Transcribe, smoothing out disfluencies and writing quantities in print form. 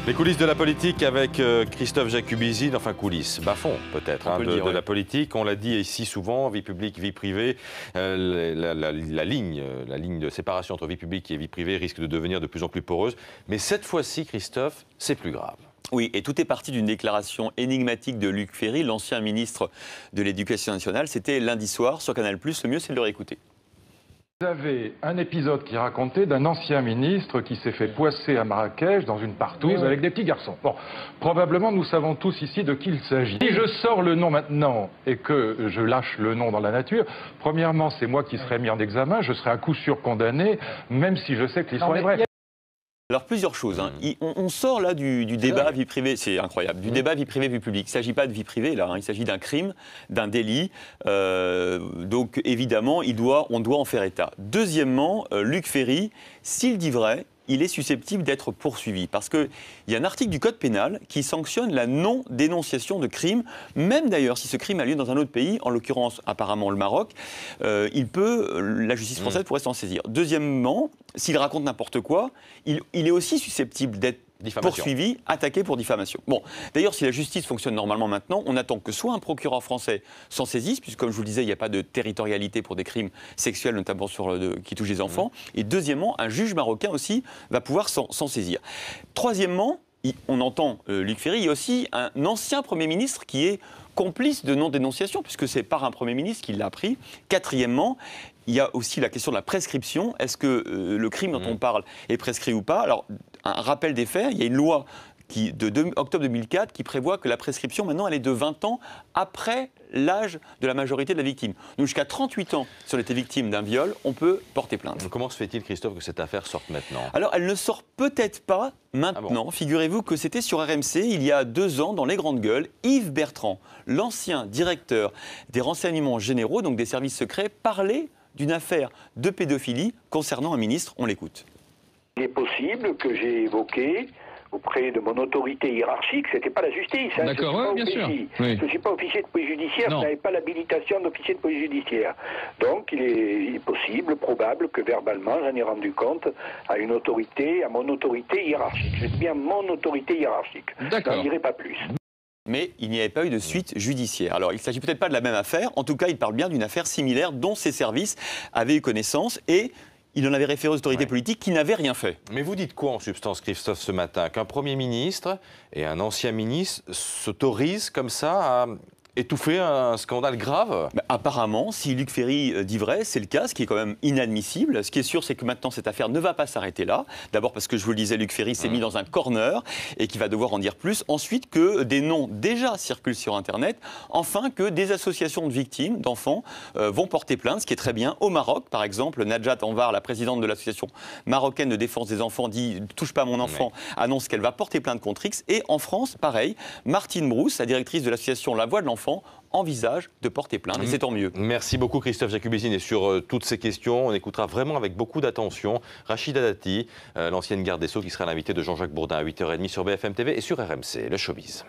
Les coulisses de la politique avec Christophe Jacubizzi, enfin coulisses, bas-fond peut-être, de la politique. On l'a dit ici souvent, vie publique, vie privée. La ligne de séparation entre vie publique et vie privée risque de devenir de plus en plus poreuse. Mais cette fois-ci, Christophe, c'est plus grave. Oui, et tout est parti d'une déclaration énigmatique de Luc Ferry, l'ancien ministre de l'Éducation nationale. C'était lundi soir sur Canal+. Le mieux, c'est de le réécouter. Vous avez un épisode qui racontait d'un ancien ministre qui s'est fait poisser à Marrakech dans une partouze avec des petits garçons. Bon, probablement nous savons tous ici de qui il s'agit. Si je sors le nom maintenant et que je lâche le nom dans la nature, premièrement c'est moi qui serai mis en examen, je serai à coup sûr condamné, même si je sais que l'histoire est vraie. Alors plusieurs choses. On sort là du débat vie privée, c'est incroyable, du débat vie privée, vie publique. Il ne s'agit pas de vie privée là, il s'agit d'un crime, d'un délit. Donc évidemment, on doit en faire état. Deuxièmement, Luc Ferry, s'il dit vrai, il est susceptible d'être poursuivi. Parce qu'il y a un article du Code pénal qui sanctionne la non-dénonciation de crime, même d'ailleurs si ce crime a lieu dans un autre pays, en l'occurrence apparemment le Maroc, la justice française pourrait s'en saisir. Deuxièmement, s'il raconte n'importe quoi, il est aussi susceptible d'être poursuivi, attaqué pour diffamation. Bon, d'ailleurs, si la justice fonctionne normalement maintenant, on attend que soit un procureur français s'en saisisse, puisque comme je vous le disais, il n'y a pas de territorialité pour des crimes sexuels, notamment qui touchent les enfants. Et deuxièmement, un juge marocain aussi va pouvoir s'en saisir. Troisièmement, on entend Luc Ferry, il y a aussi un ancien Premier ministre qui est complice de non-dénonciation, puisque c'est par un Premier ministre qui l'a appris. Quatrièmement, il y a aussi la question de la prescription. Est-ce que le crime dont on parle est prescrit ou pas? Alors, un rappel des faits, il y a une loi de octobre 2004 qui prévoit que la prescription, maintenant, elle est de 20 ans après l'âge de la majorité de la victime. Donc jusqu'à 38 ans, si on était victime d'un viol, on peut porter plainte. Donc, comment se fait-il, Christophe, que cette affaire sorte maintenant? Alors, elle ne sort peut-être pas maintenant. Ah bon? Figurez-vous que c'était sur RMC, il y a 2 ans, dans Les Grandes Gueules, Yves Bertrand, l'ancien directeur des renseignements généraux, donc des services secrets, parlait d'une affaire de pédophilie concernant un ministre. On l'écoute. Il est possible que j'ai évoqué auprès de mon autorité hiérarchique, c'était pas la justice. D'accord, oui, bien sûr. Oui. Je ne suis pas officier de police judiciaire, je n'avais pas l'habilitation d'officier de police judiciaire. Donc il est possible, probable que verbalement j'en ai rendu compte à mon autorité hiérarchique. Je dis bien mon autorité hiérarchique. D'accord. Je n'en dirai pas plus. Mais il n'y avait pas eu de suite judiciaire. Alors, il ne s'agit peut-être pas de la même affaire. En tout cas, il parle bien d'une affaire similaire dont ses services avaient eu connaissance et il en avait référé aux autorités politiques qui n'avaient rien fait. Mais vous dites quoi en substance, Christophe, ce matin? Qu'un Premier ministre et un ancien ministre s'autorisent comme ça à étouffer un scandale grave? Apparemment, si Luc Ferry dit vrai, c'est le cas, ce qui est quand même inadmissible. Ce qui est sûr, c'est que maintenant, cette affaire ne va pas s'arrêter là. D'abord parce que, je vous le disais, Luc Ferry s'est mis dans un corner et qu'il va devoir en dire plus. Ensuite, que des noms déjà circulent sur Internet. Enfin, que des associations de victimes, d'enfants, vont porter plainte, ce qui est très bien. Au Maroc, par exemple, Najat Anvar, la présidente de l'association marocaine de défense des enfants, dit « touche pas à mon enfant », annonce qu'elle va porter plainte contre X. Et en France, pareil, Martine Brousse, la directrice de l'association La Voix de l'enfant, envisage de porter plainte, et c'est tant mieux. Merci beaucoup Christophe Jacubizzi. Et sur toutes ces questions, on écoutera vraiment avec beaucoup d'attention Rachida Dati, l'ancienne garde des Sceaux, qui sera l'invitée de Jean-Jacques Bourdin à 8h30 sur BFM TV et sur RMC, le showbiz.